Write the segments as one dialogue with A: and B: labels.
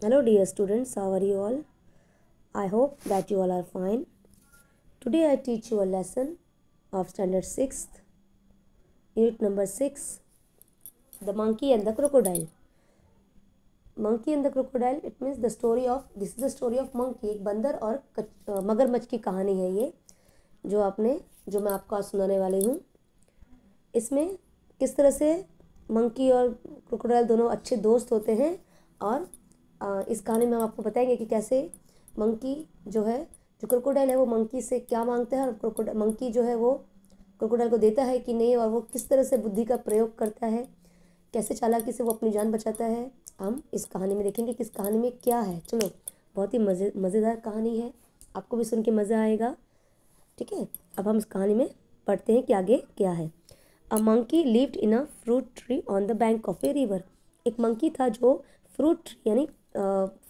A: Hello dear students, how are you all? I hope that you all are fine. Today I teach you a lesson of standard 6th, unit number 6, the monkey and the crocodile. Monkey and the crocodile, it means this is the story of monkey. एक बंदर और मगरमच्छ की कहानी है ये, जो मैं आपको आज सुनाने वाली हूँ। इसमें किस तरह से मंकी और क्रोकोडाइल दोनों अच्छे दोस्त होते हैं, और इस कहानी में हम आपको बताएंगे कि कैसे मंकी जो क्रोकोडाइल है वो मंकी से क्या मांगता है, और मंकी जो है वो क्रोकोडाइल को देता है कि नहीं, और वो किस तरह से बुद्धि का प्रयोग करता है, कैसे चालाकी से वो अपनी जान बचाता है। हम इस कहानी में देखेंगे कि इस कहानी में क्या है। चलो, बहुत ही मज़ेदार कहानी है, आपको भी सुन के मज़ा आएगा। ठीक है, अब हम इस कहानी में पढ़ते हैं कि आगे क्या है। A monkey lived in a fruit tree on the bank of a river. एक मंकी था जो फ्रूट ट्री यानी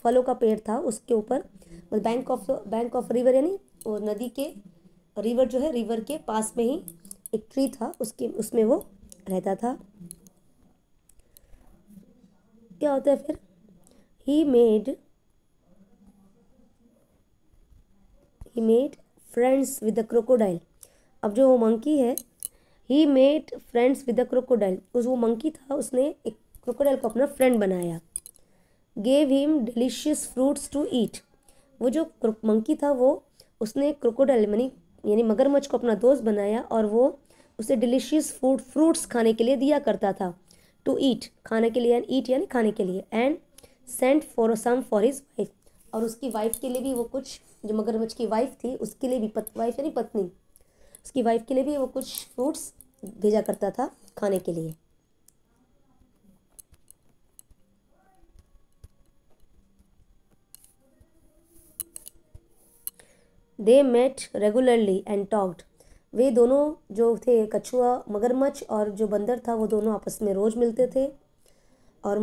A: फलों का पेड़ था, उसके ऊपर बैंक ऑफ रिवर यानी नदी के रिवर जो है, रिवर के पास में ही एक ट्री था, उसमें वो रहता था। क्या होता है फिर? He made friends with the crocodile. अब जो वो मंकी है, he made friends with the crocodile, वो मंकी था, उसने एक क्रोकोडाइल को अपना फ्रेंड बनाया। Gave him delicious fruits to eat. वो जो मंकी था उसने क्रोकोडाइल यानी मगरमच्छ को अपना दोस्त बनाया, और वो उसे डिलीशियस फ्रूट्स खाने के लिए दिया करता था। टू ईट, खाने के लिए, ईट यानी खाने के लिए। And sent for some for his wife, और उसकी वाइफ के लिए भी वो कुछ, जो मगरमच्छ की वाइफ थी उसके लिए भी, वाइफ यानी पत्नी, उसकी वाइफ के लिए भी वो कुछ फ्रूट्स भेजा करता था खाने के लिए। They met regularly and talked. वे दोनों जो थे, कछुआ, मगरमच्छ और जो बंदर था, वो दोनों आपस में रोज़ मिलते थे और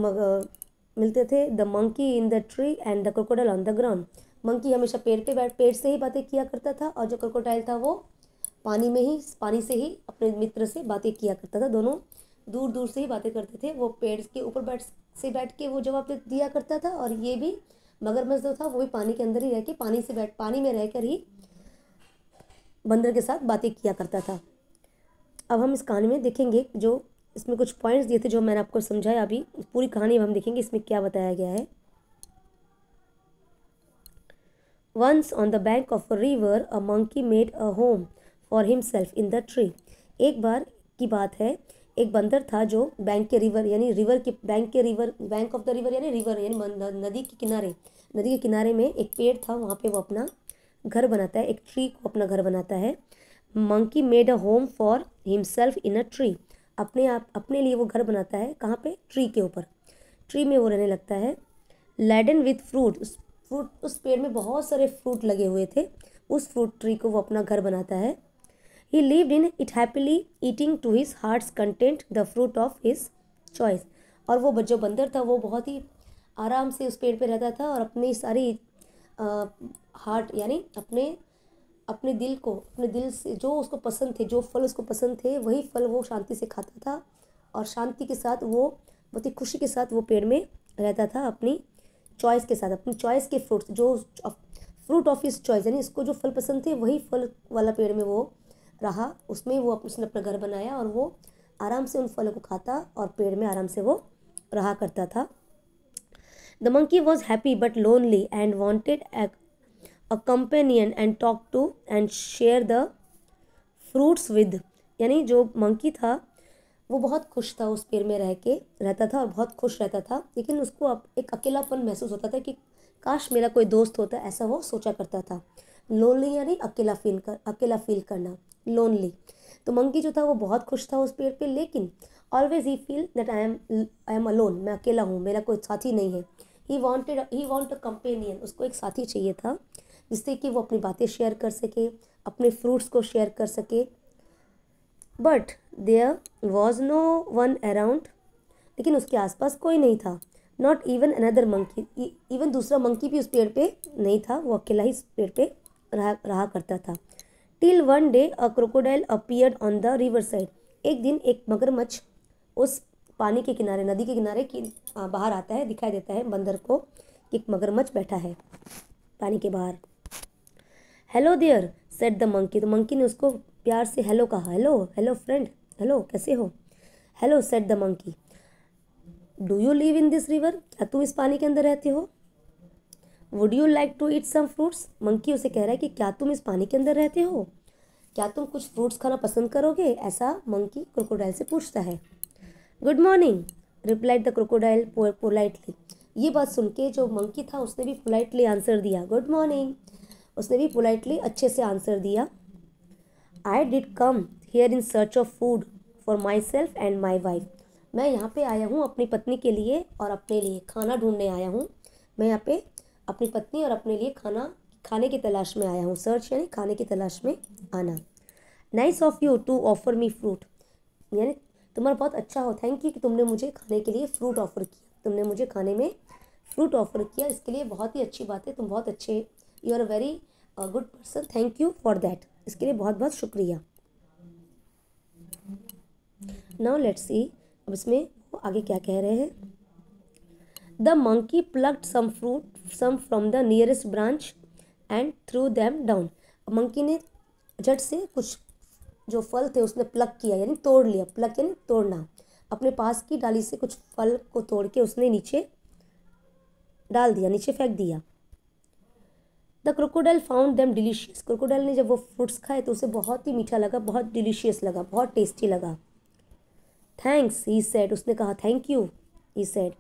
A: मिलते थे। The monkey in the tree and the crocodile on the ground. Monkey हमेशा पेड़ से ही बातें किया करता था, और जो क्रोकोडाइल था वो पानी से ही अपने मित्र से बातें किया करता था। दोनों दूर दूर से ही बातें करते थे। वो पेड़ के ऊपर बैठ के वो जवाब दिया करता था, और ये भी मगरमच्छ जो था वो भी पानी के अंदर ही रह के, पानी में रहकर ही बंदर के साथ बातें किया करता था। अब हम इस कहानी में देखेंगे, जो इसमें कुछ पॉइंट्स दिए थे जो मैंने आपको समझाया। अभी पूरी कहानी में हम देखेंगे इसमें क्या बताया गया है। Once on the bank of a river, a monkey made a home for himself in the tree. एक बार की बात है, एक बंदर था जो बैंक ऑफ द रिवर यानी नदी के किनारे में एक पेड़ था, वहाँ पे वो अपना घर बनाता है, एक ट्री को अपना घर बनाता है। Monkey made a home for himself in a tree. अपने लिए वो घर बनाता है, कहाँ पे? ट्री के ऊपर। ट्री में वो रहने लगता है। लैडन विथ फ्रूट, उस पेड़ में बहुत सारे फ्रूट लगे हुए थे, उस फ्रूट ट्री को वो अपना घर बनाता है। He lived in it happily eating to his heart's content the fruit of his choice. और वो जो बंदर था वो बहुत ही आराम से उस पेड़ पे रहता था, और अपनी सारी हार्ट यानी अपने दिल से जो उसको पसंद थे, जो फल उसको पसंद थे, वही फल वो शांति से खाता था, और शांति के साथ वो बहुत ही खुशी के साथ वो पेड़ में रहता था, अपनी चॉइस के साथ, अपनी चॉइस के फ्रूट्स, जो फ्रूट ऑफ हिज चॉइस यानी इसको जो फल पसंद थे वही फल वाला पेड़ में वो रहा। उसने अपना घर बनाया, और वो आराम से उन फलों को खाता और पेड़ में आराम से वो रहा करता था। The monkey was happy but lonely and wanted a companion and talk to and share the fruits with. यानी जो मंकी था वो बहुत खुश था, उस पेड़ में रहता था और बहुत खुश रहता था, लेकिन उसको अब एक अकेलापन महसूस होता था कि काश मेरा कोई दोस्त होता, ऐसा वो सोचा करता था। लोनली यानी अकेला फील करना, लोनली। तो मंकी जो था वो बहुत खुश था उस पेड़ पे, लेकिन always he feel that I am alone, मैं अकेला हूँ, मेरा कोई साथी नहीं है। ही वॉन्ट अ कंपेनियन, उसको एक साथी चाहिए था जिससे कि वो अपनी बातें शेयर कर सके, अपने फ्रूट्स को शेयर कर सके। But there was no one around, लेकिन उसके आसपास कोई नहीं था। Not even another monkey, even दूसरा मंकी भी उस पेड़ पे नहीं था, वो अकेला ही इस पेड़ पे रहा करता था। Till one day a crocodile appeared on the river side. एक दिन एक मगरमच्छ उस पानी के किनारे, नदी के किनारे की बाहर आता है, दिखाई देता है बंदर को कि एक मगरमच्छ बैठा है पानी के बाहर। Hello there said the monkey, तो मंकी ने उसको प्यार से हेलो कहा। हेलो हेलो फ्रेंड, हेलो कैसे हो। Hello said the monkey, do you live in this river, क्या तुम इस पानी के अंदर रहते हो। Would you like to eat some fruits, monkey उसे कह रहा है कि क्या तुम इस पानी के अंदर रहते हो, क्या तुम कुछ फ्रूट्स खाना पसंद करोगे, ऐसा मंकी क्रोकोडाइल से पूछता है। Good morning replied the crocodile politely, ये बात सुन के जो मंकी था उसने भी पोलाइटली आंसर दिया, गुड मॉर्निंग, उसने भी पोलाइटली अच्छे से आंसर दिया। I did come here in search of food for my self and my wife, मैं यहाँ पे आया हूँ अपनी पत्नी के लिए और अपने लिए खाना ढूंढने आया हूँ। मैं यहाँ पे अपनी पत्नी और अपने लिए खाने की तलाश में आया हूँ। सर्च यानी खाने की तलाश में आना। Nice of you to offer me fruit, यानी तुम्हारा बहुत अच्छा हो, थैंक यू कि तुमने मुझे खाने के लिए फ्रूट ऑफर किया, तुमने मुझे खाने में फ्रूट ऑफर किया, इसके लिए बहुत ही अच्छी बात है, तुम बहुत अच्छे, you are a very good person, thank you for that, इसके लिए बहुत बहुत शुक्रिया। नाउ लेट्स सी, अब इसमें वो आगे क्या कह रहे हैं। The monkey plucked some from the nearest branch and threw them down, monkey ने झट से कुछ जो फल थे उसने प्लक किया यानी तोड़ लिया, प्लक यानी तोड़ना, अपने पास की डाली से कुछ फल को तोड़ के उसने नीचे डाल दिया, नीचे फेंक दिया। The crocodile found them delicious, crocodile ने जब वो फ्रूट्स खाए तो उसे बहुत ही मीठा लगा, बहुत डिलीशियस लगा, बहुत टेस्टी लगा। थैंक्स ही सेड, उसने कहा thank you, he said.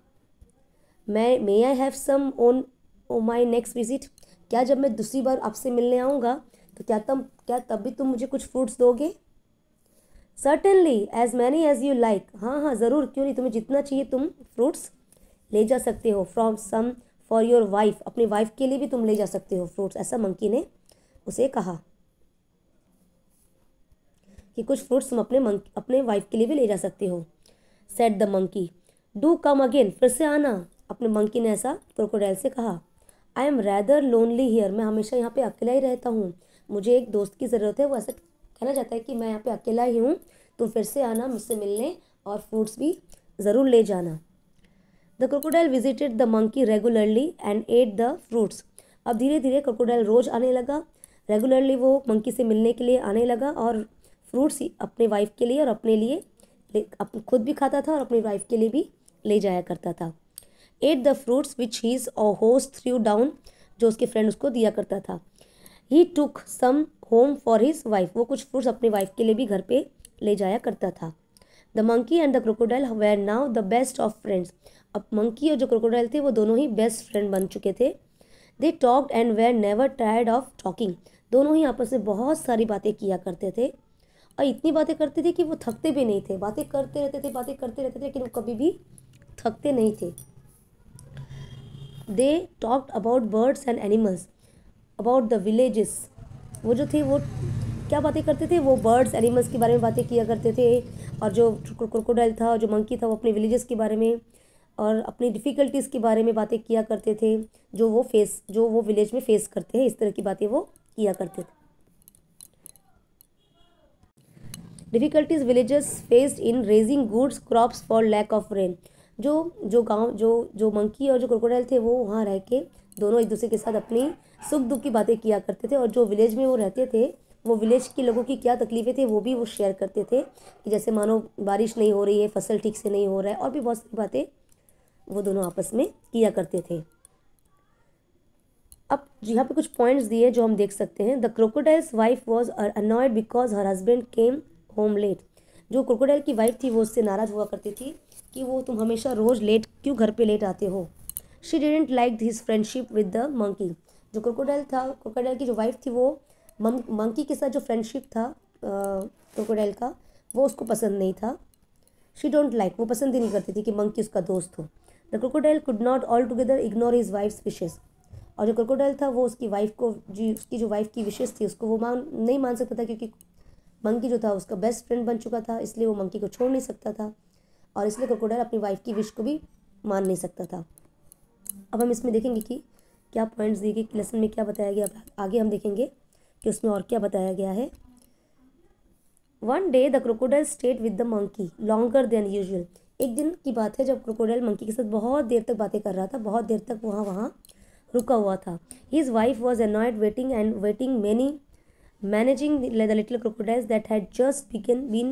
A: May I have some on my next visit, क्या जब मैं दूसरी बार आपसे मिलने आऊँगा तो क्या तब भी तुम मुझे कुछ फ्रूट्स दोगे। Certainly as many as you like, हाँ हाँ ज़रूर, क्यों नहीं, तुम्हें जितना चाहिए तुम फ्रूट्स ले जा सकते हो। From some for your wife, अपनी वाइफ के लिए भी तुम ले जा सकते हो फ्रूट्स, ऐसा मंकी ने उसे कहा कि कुछ फ्रूट्स तुम अपने वाइफ के लिए भी ले जा सकते हो। Said the monkey, do come again, फिर से आना, अपने मंकी ने ऐसा क्रोकोडाइल से कहा। I am rather lonely here, मैं हमेशा यहाँ पे अकेला ही रहता हूँ, मुझे एक दोस्त की ज़रूरत है, वो ऐसा कहना चाहता है कि मैं यहाँ पे अकेला ही हूँ, तुम फिर से आना मुझसे मिलने और फ्रूट्स भी ज़रूर ले जाना। The crocodile visited the monkey regularly and eight the fruits, अब धीरे धीरे क्रोकोडाइल रोज़ आने लगा, रेगुलरली वो मंकी से मिलने के लिए आने लगा और फ्रूट्स अपने वाइफ के लिए और अपने लिए खुद भी खाता था और अपनी वाइफ के लिए भी ले जाया करता था। Ate the fruits which his host threw down, जो उसके फ्रेंड उसको दिया करता था। He took some home for his wife, वो कुछ फ्रूट्स अपनी वाइफ के लिए भी घर पे ले जाया करता था। The monkey and the crocodile were now the best of friends, अब मंकी और जो क्रोकोडाइल थे वो दोनों ही बेस्ट फ्रेंड बन चुके थे। They talked and were never tired of talking, दोनों ही आपस में बहुत सारी बातें किया करते थे और इतनी बातें करते थे कि वो थकते भी नहीं थे, बातें करते रहते थे लेकिन वो कभी भी थकते नहीं थे। They talked about birds and animals, about the villages, वो जो थे वो क्या बातें करते थे, वो बर्ड्स एनिमल्स के बारे में बातें किया करते थे और जो क्रोकोडाइल था, जो मंकी था, वो अपने विलेजेस के बारे में और अपनी डिफ़िकल्टीज़ के बारे में बातें किया करते थे, जो वो विलेज में फेस करते हैं, इस तरह की बातें वो किया करते थे। Difficulties villagers faced in raising goods crops for lack of rain, जो मंकी और जो क्रोकोडाइल थे वो वहाँ रह के दोनों एक दूसरे के साथ अपनी सुख दुख की बातें किया करते थे और जो विलेज में वो रहते थे वो विलेज के लोगों की क्या तकलीफ़ें थी वो भी वो शेयर करते थे कि जैसे मानो बारिश नहीं हो रही है, फसल ठीक से नहीं हो रहा है और भी बहुत सारी बातें वो दोनों आपस में किया करते थे। अब यहाँ पे कुछ पॉइंट्स दिए जो हम देख सकते हैं। The crocodile's wife was annoyed because her husband came home late, जो क्रोकोडाइल की वाइफ थी वो उससे नाराज़ हुआ करती थी कि वो तुम हमेशा रोज़ लेट क्यों घर पे लेट आते हो। She didn't like his friendship with the monkey, जो क्रोकोडाइल की जो वाइफ थी वो मंकी के साथ जो फ्रेंडशिप था क्रोकोडाइल का वो उसको पसंद नहीं था। शी डोंट लाइक, वो पसंद ही नहीं करती थी कि मंकी उसका दोस्त हो। The crocodile could not all together ignore his wives wishes, और जो क्रोकोडाइल था वो उसकी वाइफ को उसकी जो वाइफ की विशेस थी उसको वो नहीं मान सकता था, क्योंकि मंकी जो था उसका बेस्ट फ्रेंड बन चुका था, इसलिए वो मंकी को छोड़ नहीं सकता था और इसलिए क्रोकोडाइल अपनी वाइफ की विश को भी मान नहीं सकता था। अब हम इसमें देखेंगे कि क्या पॉइंट्स दिए गए, लेसन में क्या बताया गया, आगे हम देखेंगे कि उसमें और क्या बताया गया है। One day the crocodile stayed with the monkey longer than usual, एक दिन की बात है जब क्रोकोडाइल मंकी के साथ बहुत देर तक बातें कर रहा था, बहुत देर तक वहाँ रुका हुआ था। His wife was annoyed waiting many managing the little crocodiles that had just been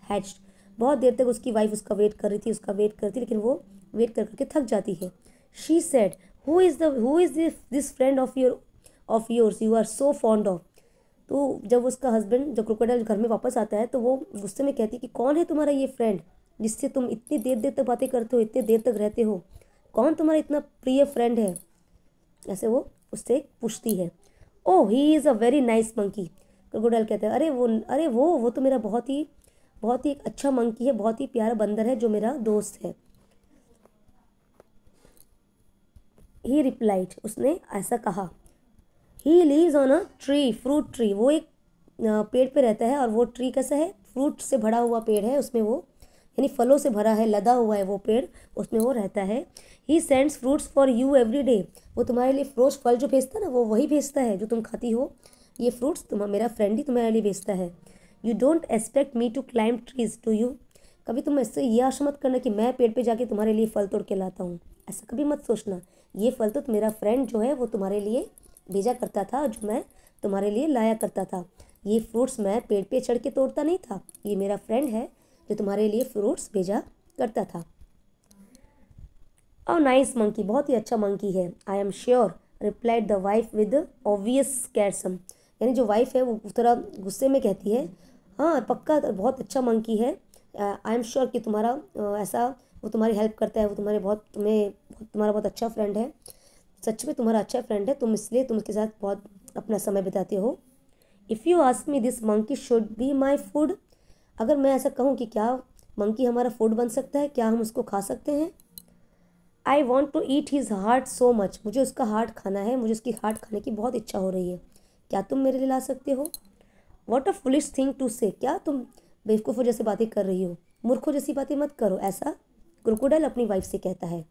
A: hatched। बहुत देर तक उसकी वाइफ उसका वेट कर रही थी, लेकिन वो वेट कर करके थक जाती है। She said, who is this friend of yours you are so fond of। तो जब उसका हस्बैंड जब क्रोकोडाइल घर में वापस आता है तो वो गुस्से में कहती है कि कौन है तुम्हारा ये फ्रेंड जिससे तुम इतनी देर देर तक बातें करते हो, इतने देर तक रहते हो, कौन तुम्हारा इतना प्रिय फ्रेंड है, ऐसे वो उससे पूछती है। Oh he is a very nice monkey. Crocodile कहता है अरे वो तो मेरा बहुत ही एक अच्छा मंकी है, बहुत ही प्यारा बंदर है जो मेरा दोस्त है। ही रिप्लाइड, उसने ऐसा कहा। He leaves on a tree, fruit tree. वो एक पेड़ पे रहता है और वो ट्री कैसा है, फ्रूट से भरा हुआ पेड़ है, उसमें वो यानी फलों से भरा है, लदा हुआ है वो पेड़, उसमें वो रहता है। He sends fruits for you every day. वो तुम्हारे लिए रोज फल जो भेजता है ना, वो वही भेजता है जो तुम खाती हो। ये फ्रूट्स मेरा फ्रेंड ही तुम्हारे लिए भेजता है। You don't expect me to climb trees to you. कभी तुम ऐसे ये आशा मत करना कि मैं पेड़ पे जाके तुम्हारे लिए फल तोड़ के लाता हूँ, ऐसा कभी मत सोचना। ये फल तो मेरा फ्रेंड जो है वो तुम्हारे लिए भेजा करता था, जो मैं तुम्हारे लिए लाया करता था। ये फ्रूट्स मैं पेड़ पे चढ़ के तोड़ता नहीं था, ये मेरा फ्रेंड है जो तुम्हारे लिए फ्रूट्स भेजा करता था। अ नाइस मंकी, बहुत ही अच्छा मंकी है। I am sure, replied the wife with obvious sarcasm. यानी जो वाइफ है वो थोड़ा गुस्से में कहती है, हाँ पक्का बहुत अच्छा मंकी है। आई एम श्योर कि तुम्हारा ऐसा वो तुम्हारी हेल्प करता है, वो तुम्हारा बहुत अच्छा फ्रेंड है। सच में तुम्हारा अच्छा फ्रेंड है, तुम इसलिए तुम उसके साथ बहुत अपना समय बिताते हो। If you ask me this monkey should be my food. अगर मैं ऐसा कहूँ कि क्या मंकी हमारा फूड बन सकता है, क्या हम उसको खा सकते हैं। I want to eat his heart so much. मुझे उसका हार्ट खाना है, मुझे उसकी हार्ट खाने की बहुत इच्छा हो रही है। क्या तुम मेरे लिए ला सकते हो। What a foolish thing to say. क्या तुम बेवकूफ़ों जैसे बातें कर रही हो, मूर्खों जैसी बातें मत करो, ऐसा क्रोकोडाइल अपनी वाइफ से कहता है।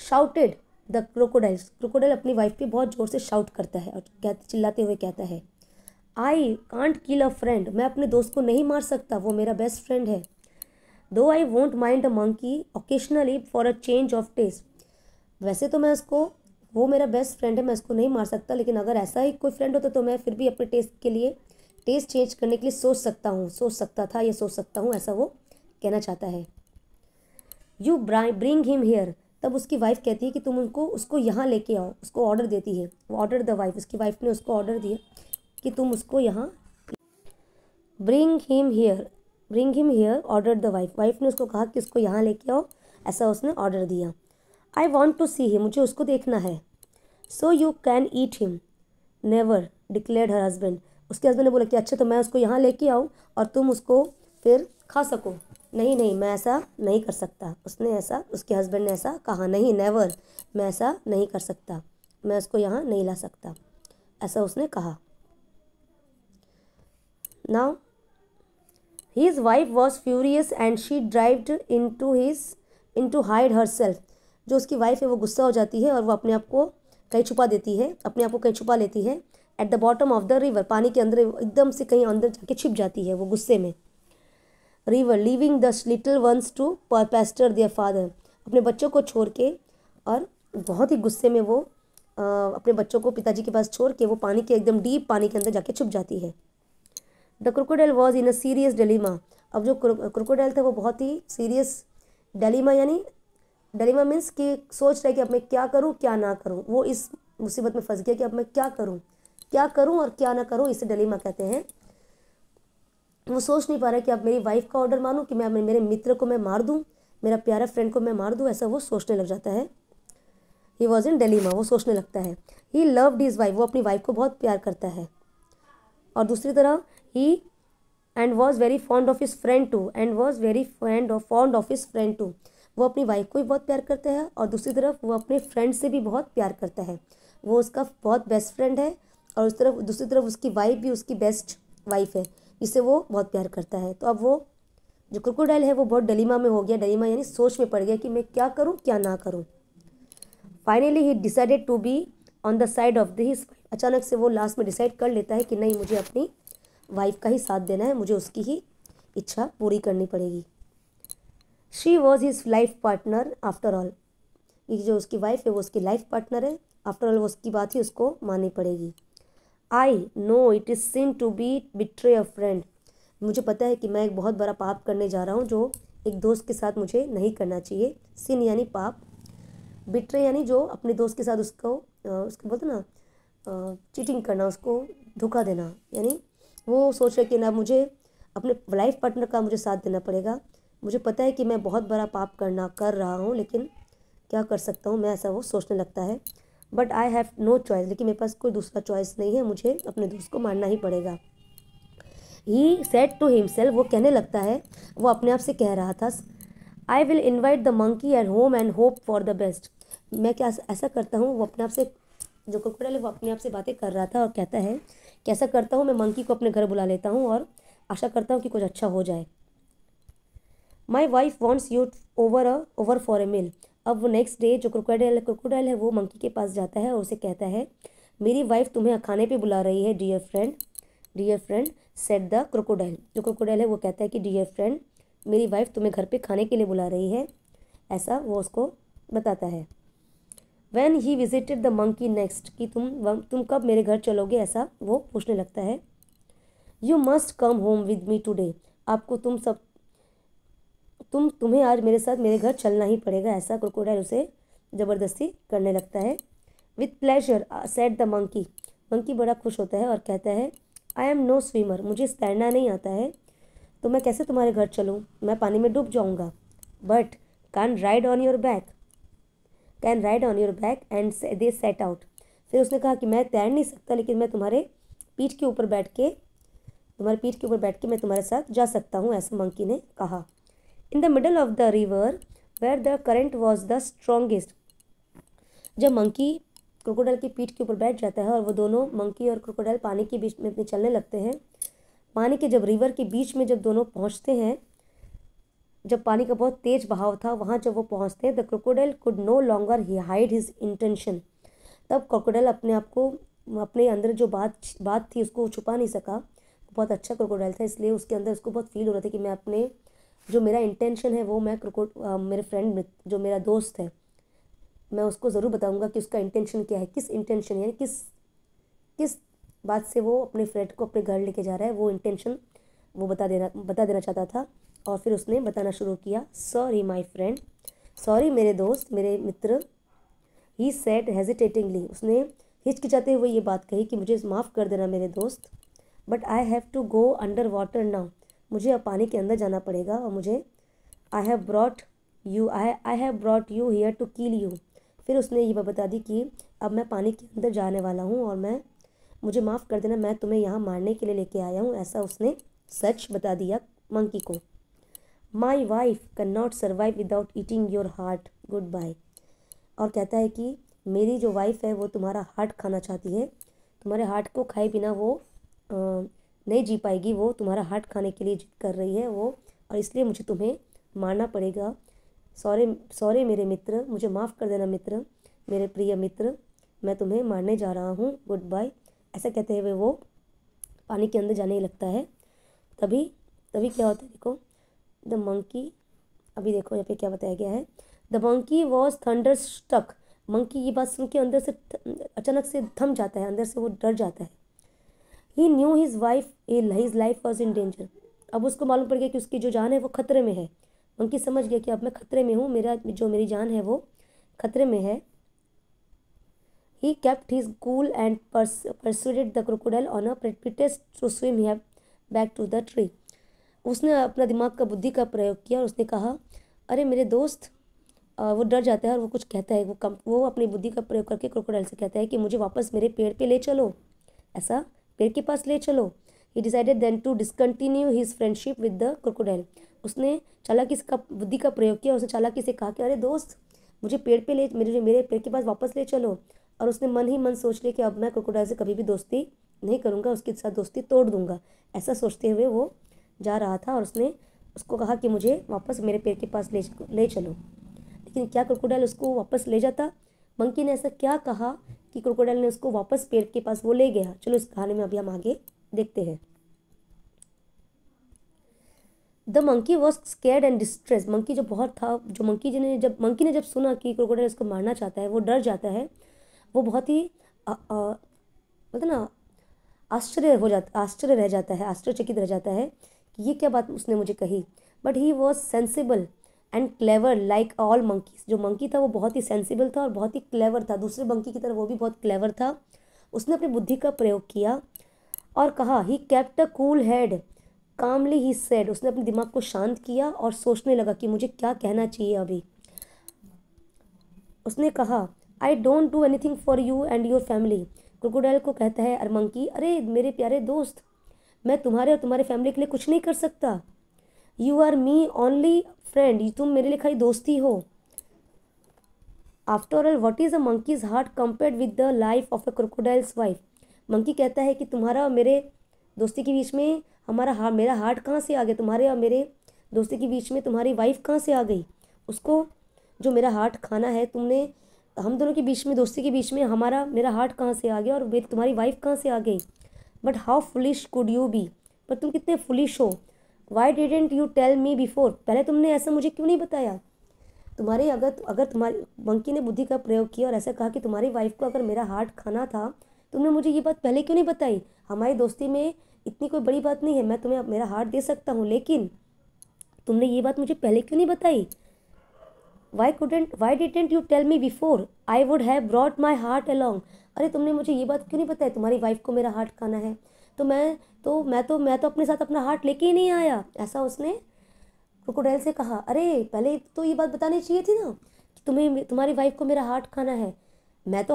A: Shouted the crocodiles. क्रोकोडाइल अपनी वाइफ पे बहुत ज़ोर से शाउट करता है और चिल्लाते हुए कहता है, I can't kill a friend. मैं अपने दोस्त को नहीं मार सकता, वो मेरा बेस्ट फ्रेंड है। Though I won't mind a monkey occasionally for a change of taste. वैसे तो मैं उसको, वो मेरा बेस्ट फ्रेंड है, मैं उसको नहीं मार सकता, लेकिन अगर ऐसा ही कोई फ्रेंड होता तो मैं फिर भी अपने टेस्ट के लिए, टेस्ट चेंज करने के लिए सोच सकता हूँ, ऐसा वो कहना चाहता है। You bring him here. तब उसकी वाइफ कहती है कि तुम उसको यहाँ लेके आओ, उसको ऑर्डर देती है। ऑर्डर द वाइफ, उसकी वाइफ ने उसको ऑर्डर दिया कि तुम उसको यहाँ bring him here order the wife. Wife ने उसको कहा कि उसको यहाँ लेके आओ, ऐसा उसने ऑर्डर दिया। I want to see him, मुझे उसको देखना है। So you can eat him never, declared her husband. उसके हस्बैंड ने बोला कि अच्छा तो मैं उसको यहाँ लेके आऊँ और तुम उसको फिर खा सको। नहीं मैं ऐसा नहीं कर सकता। उसके हस्बैंड ने ऐसा कहा, नहीं नेवर, मैं ऐसा नहीं कर सकता, मैं उसको यहाँ नहीं ला सकता, ऐसा उसने कहा। Now his wife was furious and she derived into hide herself. जो उसकी वाइफ है वो गुस्सा हो जाती है और वो अपने आप को कहीं छुपा लेती है। At the bottom of the river, पानी के अंदर एकदम से कहीं अंदर जाके छिप जाती है वो गुस्से में। River leaving the little ones to pester their father. अपने बच्चों को छोड़ के और बहुत ही गुस्से में वो अपने बच्चों को पिताजी के पास छोड़ के वो पानी के एकदम डीप पानी के अंदर जाके छुप जाती है। The crocodile was in a serious dilemma. अब जो क्रोकोडाइल था वो बहुत ही सीरियस डिलीमा, यानी डिलीमा मीन्स कि सोच रहा है कि अब मैं क्या करूँ क्या ना करूँ। वो इस मुसीबत में फंस गया कि अब मैं क्या करूँ और क्या ना करूँ, इसे डिलीमा कहते हैं। वो सोच नहीं पा रहा कि अब मेरी वाइफ का ऑर्डर मानूं कि मैं मेरे मित्र को मैं मार दूं, मेरा प्यारा फ्रेंड को मैं मार दूं, ऐसा वो सोचने लग जाता है। ही वॉज इन डिलीमा, वो सोचने लगता है। ही लव्ड हिज वाइफ, वो अपनी वाइफ को बहुत प्यार करता है। और दूसरी तरफ he and was very fond of his friend too. वो अपनी वाइफ को भी बहुत प्यार करता है और दूसरी तरफ वो अपने फ्रेंड से भी बहुत प्यार करता है। वो उसका बहुत बेस्ट फ्रेंड है और दूसरी तरफ उसकी वाइफ भी उसकी बेस्ट वाइफ है, जिससे वो बहुत प्यार करता है। तो अब वो जो क्रोकोडाइल है वो बहुत डिलीमा में हो गया। डिलीमा यानी सोच में पड़ गया कि मैं क्या करूं क्या ना करूं। Finally he decided to be on the side of his. अचानक से वो लास्ट में डिसाइड कर लेता है कि नहीं, मुझे अपनी वाइफ का ही साथ देना है, मुझे उसकी ही इच्छा पूरी करनी पड़ेगी। She was his life partner after all, ये जो उसकी वाइफ है वो उसकी लाइफ पार्टनर है, आफ्टर ऑल वो उसकी बात ही उसको माननी पड़ेगी। I know it is sin to be betray a friend, मुझे पता है कि मैं एक बहुत बड़ा पाप करने जा रहा हूँ जो एक दोस्त के साथ मुझे नहीं करना चाहिए। सिन यानी पाप, बिट्रे यानी जो अपने दोस्त के साथ उसको बोलते ना चीटिंग करना, उसको धोखा देना, यानी वो सोच रहे कि ना मुझे अपने लाइफ पार्टनर का मुझे साथ देना पड़ेगा। मुझे पता है कि मैं बहुत बड़ा पाप कर रहा हूँ, लेकिन क्या कर सकता हूँ मैं, ऐसा वो सोचने लगता है। But I have no choice, लेकिन मेरे पास कोई दूसरा चॉइस नहीं है, मुझे अपने दोस्त को मारना ही पड़ेगा। ही सेड टू हिमसेल्फ, वो कहने लगता है, वो अपने आप से कह रहा था, I will invite the monkey at home and hope for the best. मैं क्या ऐसा करता हूँ, वो अपने आप से, जो क्रोकोडाइल है वो अपने आप से बातें कर रहा था और कहता है कि ऐसा करता हूँ मैं मंकी को अपने घर बुला लेता हूँ और आशा करता हूँ कि कुछ अच्छा हो जाए। My wife wants you over for a meal. अब वो नेक्स्ट डे जो क्रोकोडाइल है वो मंकी के पास जाता है और उसे कहता है, मेरी वाइफ तुम्हें खाने पे बुला रही है dear friend said the crocodile. जो क्रोकोडाइल है वो कहता है कि डियर फ्रेंड, मेरी वाइफ तुम्हें घर पे खाने के लिए बुला रही है, ऐसा वो उसको बताता है। When he visited the monkey next, कि तुम कब मेरे घर चलोगे, ऐसा वो पूछने लगता है। You must come home with me today, आपको तुम्हें आज मेरे साथ मेरे घर चलना ही पड़ेगा, ऐसा क्रोकोडाइल उसे ज़बरदस्ती करने लगता है। With pleasure said the monkey, monkey बड़ा खुश होता है और कहता है, आई एम नो स्विमर, मुझे तैरना नहीं आता है, तो मैं कैसे तुम्हारे घर चलूँ, मैं पानी में डूब जाऊँगा। But can ride on your back and they set out. फिर उसने कहा कि मैं तैर नहीं सकता, लेकिन मैं तुम्हारे पीठ के ऊपर बैठ के मैं तुम्हारे साथ जा सकता हूँ, ऐसा मंकी ने कहा। In the middle of the river where the current was the strongest, जब मंकी क्रोकोडाइल की पीठ के ऊपर बैठ जाता है और वो दोनों मंकी और क्रोकोडाइल पानी के बीच में अपने चलने लगते हैं, पानी के जब रिवर के बीच में जब दोनों पहुँचते हैं, जब पानी का बहुत तेज बहाव था, वहाँ जब वो पहुँचते हैं, the crocodile could no longer hide his intention, तब क्रोकोडाइल अपने आप को, अपने अंदर जो बात थी उसको छुपा नहीं सका। बहुत अच्छा क्रोकोडाइल था, इसलिए उसके अंदर उसको बहुत फील हो रहा था कि मैं अपने जो मेरा इंटेंशन है वो मैं मेरे फ्रेंड जो मेरा दोस्त है, मैं उसको ज़रूर बताऊंगा कि उसका इंटेंशन क्या है, किस इंटेंशन यानी किस बात से वो अपने फ्रेंड को अपने घर लेके जा रहा है, वो इंटेंशन वो बता देना चाहता था। और फिर उसने बताना शुरू किया, सॉरी माई फ्रेंड, सॉरी मेरे दोस्त, मेरे मित्र। ही सेड हेजिटेटिंगली, उसने हिचकिचाते हुए ये बात कही कि मुझे माफ़ कर देना मेरे दोस्त। But I have to go under water now, मुझे अब पानी के अंदर जाना पड़ेगा और मुझे I have brought you here to kill you. फिर उसने ये बात बता दी कि अब मैं पानी के अंदर जाने वाला हूँ और मुझे माफ़ कर देना, मैं तुम्हें यहाँ मारने के लिए लेके आया हूँ, ऐसा उसने सच बता दिया मंकी को। My wife can not survive without eating your heart goodbye, और कहता है कि मेरी जो वाइफ है वो तुम्हारा हार्ट खाना चाहती है, तुम्हारे हार्ट को खाए बिना वो नहीं जी पाएगी, वो तुम्हारा हार्ट खाने के लिए जिद कर रही है वो, और इसलिए मुझे तुम्हें मारना पड़ेगा। सॉरी मेरे मित्र, मुझे माफ़ कर देना मित्र, मेरे प्रिय मित्र, मैं तुम्हें मारने जा रहा हूँ, गुड बाय, ऐसा कहते हुए वो पानी के अंदर जाने ही लगता है। तभी क्या होता है, देखो द मंकी, अभी देखो यहाँ पे क्या बताया गया है। The monkey was thunderstruck, monkey ये बात सुन के अंदर से अचानक से थम जाता है, अंदर से वो डर जाता है। He knew his life was in danger, अब उसको मालूम पड़ गया कि उसकी जो जान है वो खतरे में है। मंकी समझ गया कि अब मैं खतरे में हूँ, मेरी जान है वो खतरे में है। He kept his cool and persuaded the crocodile on a pretext to swim him back to the tree. उसने अपना दिमाग का बुद्धि का प्रयोग किया और उसने कहा, अरे मेरे दोस्त, वो डर जाता है और वो कुछ कहता है, वो अपनी बुद्धि का प्रयोग करके क्रोकोडाइल से कहता है कि मुझे वापस मेरे पेड़ पे ले चलो, ऐसा पेड़ के पास ले चलो। He decided then to discontinue his friendship with the crocodile, उसने चालाकी का बुद्धि का प्रयोग किया, उसने चालाकी से कहा कि अरे दोस्त, मुझे पेड़ पे मेरे पेड़ के पास वापस ले चलो। और उसने मन ही मन सोच लिया कि अब मैं क्रोकोडाइल से कभी भी दोस्ती नहीं करूँगा, उसके साथ दोस्ती तोड़ दूंगा, ऐसा सोचते हुए वो जा रहा था और उसने उसको कहा कि मुझे वापस मेरे पेड़ के पास ले चलो। लेकिन क्या क्रोकोडाइल उसको वापस ले जाता? मंकी ने ऐसा क्या कहा कि क्रोकोडाइल ने उसको वापस पेड़ के पास वो ले गया? चलो इस कहानी में अभी हम आगे देखते हैं। The monkey was scared and distress, monkey जो बहुत था, जो मंकी ने जब सुना कि क्रोकोडाइल उसको मारना चाहता है, वो डर जाता है, वो बहुत ही मतलब ना आश्चर्य रह जाता है, आश्चर्यचकित रह जाता है कि ये क्या बात उसने मुझे कही। But he was sensible and clever like all monkeys, जो मंकी था वो बहुत ही सेंसिबल था और बहुत ही क्लेवर था, दूसरे मंकी की तरह वो भी बहुत क्लेवर था। उसने अपनी बुद्धि का प्रयोग किया और कहा, he kept a cool head calmly he said, उसने अपने दिमाग को शांत किया और सोचने लगा कि मुझे क्या कहना चाहिए अभी। उसने कहा, I don't do anything for you and your family, crocodile को कहता है मंकी, अरे मेरे प्यारे दोस्त, मैं तुम्हारे और तुम्हारे फैमिली के लिए कुछ नहीं कर सकता। You are me only friend, तुम मेरे लिए खाली दोस्त ही हो। After all what is a monkey's heart compared with the life of a crocodile's wife, monkey कहता है कि तुम्हारा और मेरे दोस्ती के बीच में मेरा हार्ट कहाँ से आ गया, तुम्हारे और मेरे दोस्ती के बीच में तुम्हारी वाइफ कहाँ से आ गई, उसको जो मेरा हार्ट खाना है तुमने, हम दोनों के बीच में, दोस्ती के बीच में मेरा हार्ट कहाँ से आ गया और तुम्हारी वाइफ कहाँ से आ गई। But how foolish could you be, पर तुम कितने फुलिश हो। Why didn't you tell me before, पहले तुमने ऐसा मुझे क्यों नहीं बताया। अगर तुम्हारी मंकी ने बुद्धि का प्रयोग किया और ऐसा कहा कि तुम्हारी वाइफ को अगर मेरा हार्ट खाना था, तुमने मुझे ये बात पहले क्यों नहीं बताई। हमारी दोस्ती में इतनी कोई बड़ी बात नहीं है, मैं तुम्हें मेरा हार्ट दे सकता हूँ, लेकिन तुमने ये बात मुझे पहले क्यों नहीं बताई। Why didn't you tell me before, I would have brought my heart along, अरे तुमने मुझे ये बात क्यों नहीं बताई, तुम्हारी वाइफ को मेरा हार्ट खाना है, तो मैं तो अपने साथ अपना हार्ट लेके ही नहीं आया। ऐसा उसने क्रोकोडाइल से कहा। अरे पहले तो ये बात बतानी चाहिए थी ना कि तुम्हारी वाइफ को मेरा हार्ट खाना है, मैं तो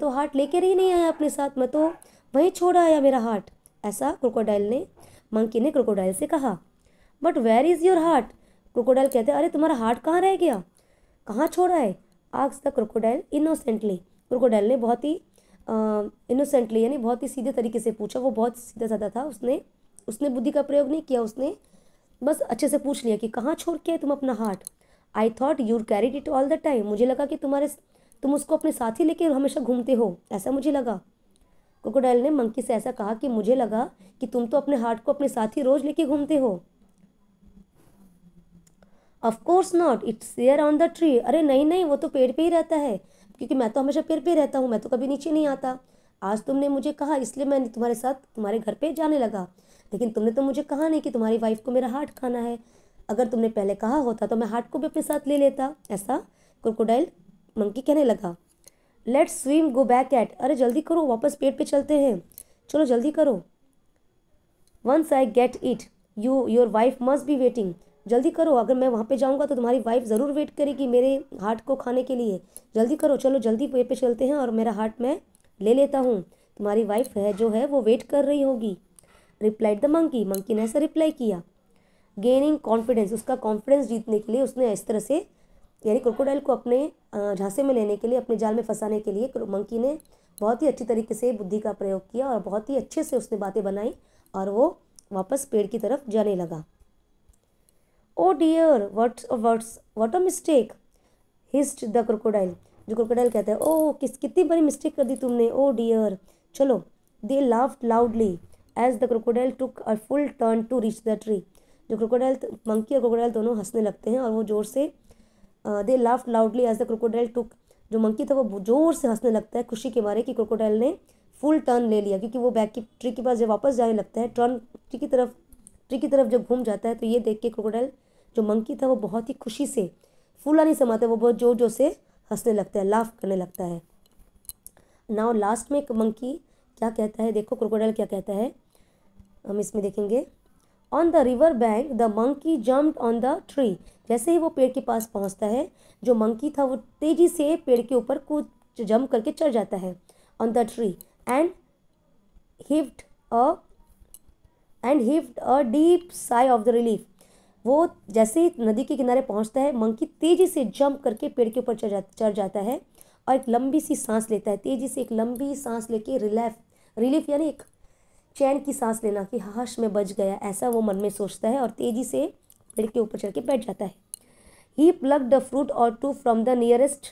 A: हार्ट लेकर ही नहीं आया अपने साथ, मैं तो वहीं छोड़ आया मेरा हार्ट। ऐसा मंकी ने क्रोकोडाइल से कहा। But where is your heart, crocodile कहते हैं, अरे तुम्हारा हार्ट कहाँ रह गया, कहाँ छोड़ा है। Asked the crocodile innocently, crocodile ने बहुत ही इनोसेंटली यानी बहुत ही सीधे तरीके से पूछा, वो बहुत सीधा साधा था, उसने बुद्धि का प्रयोग नहीं किया, उसने बस अच्छे से पूछ लिया कि कहाँ छोड़ के तुम अपना heart. I thought you carried it all the time, मुझे लगा कि तुम उसको अपने साथ ही लेके हमेशा घूमते हो, ऐसा मुझे लगा। क्रोकोडाइल ने मंकी से ऐसा कहा कि मुझे लगा कि तुम तो अपने हार्ट को अपने साथ ही रोज लेके घूमते हो। Of course not, it's there on the tree, अरे नहीं नहीं, वो तो पेड़ पे ही रहता है, क्योंकि मैं तो हमेशा पेड़ पे ही रहता हूँ, मैं तो कभी नीचे नहीं आता। आज तुमने मुझे कहा इसलिए मैं तुम्हारे साथ तुम्हारे घर पे जाने लगा, लेकिन तुमने तो मुझे कहा नहीं कि तुम्हारी वाइफ को मेरा हार्ट खाना है। अगर तुमने पहले कहा होता तो मैं हार्ट को भी अपने साथ ले लेता। ऐसा क्रोकोडाइल मंकी कहने लगा। Let's swim go back at, अरे जल्दी करो, वापस पेड़ पे चलते हैं, चलो जल्दी करो। Once I get it your wife must be waiting, जल्दी करो, अगर मैं वहाँ पे जाऊँगा तो तुम्हारी वाइफ ज़रूर वेट करेगी मेरे हार्ट को खाने के लिए, जल्दी करो, चलो जल्दी पेड़ पे चलते हैं और मेरा हार्ट मैं ले लेता हूँ, तुम्हारी वाइफ है जो है वो वेट कर रही होगी। रिप्लाइड द मंकी, मंकी ने ऐसा रिप्लाई किया। गेनिंग कॉन्फिडेंस, उसका कॉन्फिडेंस जीतने के लिए उसने इस तरह से, यानी क्रोकोडाइल को अपने झांसे में लेने के लिए, अपने जाल में फंसाने के लिए मंकी ने बहुत ही अच्छी तरीके से बुद्धि का प्रयोग किया और बहुत ही अच्छे से उसने बातें बनाई और वो वापस पेड़ की तरफ जाने लगा। Oh dear what a mistake hissed the crocodile, जो क्रोकोडाइल कहता है, ओ कितनी बड़ी मिस्टेक कर दी तुमने, ओ डियर। चलो, they laughed loudly as the crocodile took a full turn to reach the tree, जो मंकी और क्रोकोडाइल दोनों हंसने लगते हैं और वो जोर से they laughed loudly as the crocodile took, जो मंकी था वो जोर से हंसने लगता है खुशी के मारे कि क्रोकोडाइल ने फुल टर्न ले लिया, क्योंकि वो बैक की ट्री के पास जब वापस जाने लगता है, ट्री की तरफ जब घूम जाता है, तो ये देख के क्रोकोडाइल जो मंकी था वो बहुत ही खुशी से, फूला नहीं समाता, वो बहुत जोर जोर से हंसने लगता है, लाफ करने लगता है। नाउ लास्ट में एक मंकी क्या कहता है, देखो क्रोकोडाइल क्या कहता है, हम इसमें देखेंगे। On the river bank the monkey jumped on the tree, जैसे ही वो पेड़ के पास पहुंचता है, जो मंकी था वो तेजी से पेड़ के ऊपर जंप करके चढ़ जाता है on the tree and heaved a deep sigh of the relief, वो जैसे ही नदी के किनारे पहुंचता है, मंकी तेजी से जंप करके पेड़ के ऊपर चढ़ जाता है और एक लंबी सी सांस लेता है, तेजी से एक लंबी सांस लेके रिलीफ यानी एक चैन की सांस लेना कि हाश में बच गया, ऐसा वो मन में सोचता है और तेजी से पेड़ के ऊपर चढ़ के बैठ जाता है। ही प्लग्ड अ फ्रूट और two from the nearest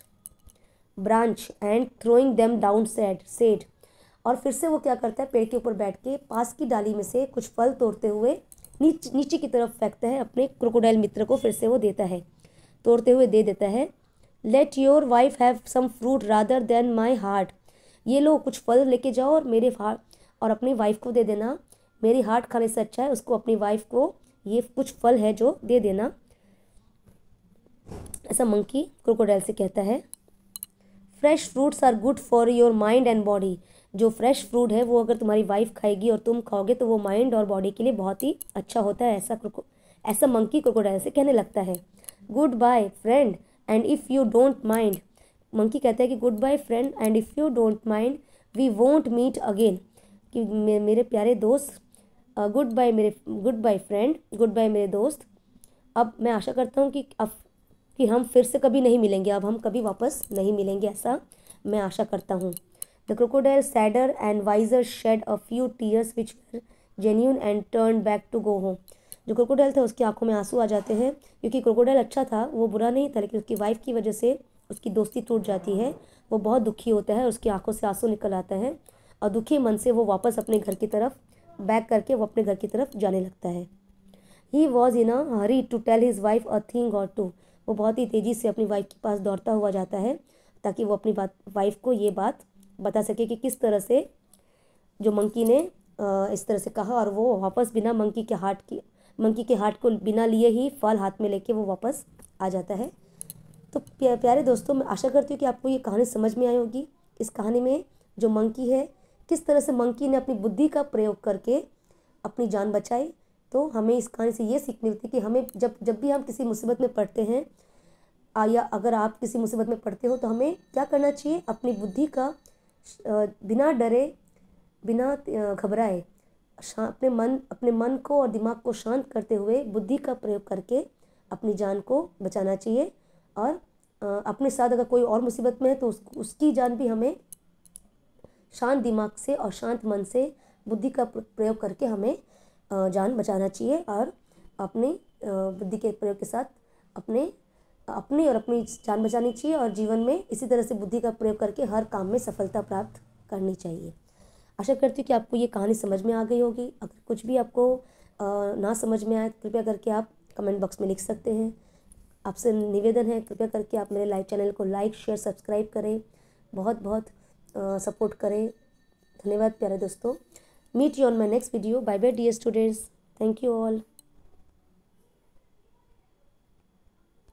A: branch and throwing them down said, और फिर से वो क्या करता है, पेड़ के ऊपर बैठ के पास की डाली में से कुछ फल तोड़ते हुए नीचे की तरफ फेंकता है अपने क्रोकोडाइल मित्र को, फिर से वो देता है, तोड़ते हुए दे देता है। Let your wife have some fruit rather than my heart, ये लो कुछ फल लेके जाओ और मेरे हार्ट और अपनी वाइफ को दे देना, मेरी हार्ट खाने से अच्छा है उसको, अपनी वाइफ को ये कुछ फल है जो दे देना, ऐसा मंकी क्रोकोडाइल से कहता है। Fresh fruits are good for your mind and body, जो फ्रेश फ्रूट है वो अगर तुम्हारी वाइफ खाएगी और तुम खाओगे तो वो माइंड और बॉडी के लिए बहुत ही अच्छा होता है, ऐसा मंकी क्रोकोडाइल से कहने लगता है। Goodbye friend and if you don't mind, monkey कहता है कि goodbye friend and if you don't mind we won't meet again, कि मेरे प्यारे दोस्त, goodbye friend, goodbye मेरे दोस्त, अब मैं आशा करता हूँ कि हम फिर से कभी नहीं मिलेंगे, अब हम कभी वापस नहीं मिलेंगे, ऐसा मैं आशा करता हूँ। The crocodile sadder and wiser shed a few tears which were genuine and turn back to go home, जो क्रोकोडाइल था उसकी आंखों में आंसू आ जाते हैं, क्योंकि क्रोकोडाइल अच्छा था, वो बुरा नहीं था, लेकिन उसकी वाइफ की वजह से उसकी दोस्ती टूट जाती है, वो बहुत दुखी होता है, उसकी आंखों से आंसू निकल आता है और दुखी मन से वो वापस अपने घर की तरफ बैक करके वो अपने घर की तरफ जाने लगता है। He was in a hurry to tell his wife a thing or two, वो बहुत ही तेज़ी से अपनी वाइफ के पास दौड़ता हुआ जाता है ताकि वो अपनी वाइफ को ये बात बता सके कि किस तरह से जो मंकी ने इस तरह से कहा, और वो वापस बिना मंकी के हार्ट को बिना लिए ही फल हाथ में लेके वो वापस आ जाता है। तो प्यारे दोस्तों, मैं आशा करती हूँ कि आपको ये कहानी समझ में आई होगी। इस कहानी में जो मंकी है, किस तरह से मंकी ने अपनी बुद्धि का प्रयोग करके अपनी जान बचाई। तो हमें इस कहानी से ये सीख मिलती है कि हमें जब भी हम किसी मुसीबत में पड़ते हैं, या अगर आप किसी मुसीबत में पड़ते हो, तो हमें क्या करना चाहिए, अपनी बुद्धि का बिना डरे बिना घबराए अपने मन को और दिमाग को शांत करते हुए बुद्धि का प्रयोग करके अपनी जान को बचाना चाहिए। और अपने साथ अगर कोई और मुसीबत में है तो उसकी जान भी हमें शांत दिमाग से और शांत मन से बुद्धि का प्रयोग करके हमें जान बचाना चाहिए, और अपनी बुद्धि के प्रयोग के साथ अपनी और अपनी जान बचानी चाहिए, और जीवन में इसी तरह से बुद्धि का प्रयोग करके हर काम में सफलता प्राप्त करनी चाहिए। आशा करती हूँ कि आपको ये कहानी समझ में आ गई होगी। अगर कुछ भी आपको ना समझ में आए, कृपया करके आप कमेंट बॉक्स में लिख सकते हैं। आपसे निवेदन है, कृपया करके आप मेरे लाइव चैनल को लाइक शेयर सब्सक्राइब करें, बहुत बहुत सपोर्ट करें। धन्यवाद प्यारे दोस्तों। Meet you on my next video. Bye bye dear students, thank you all.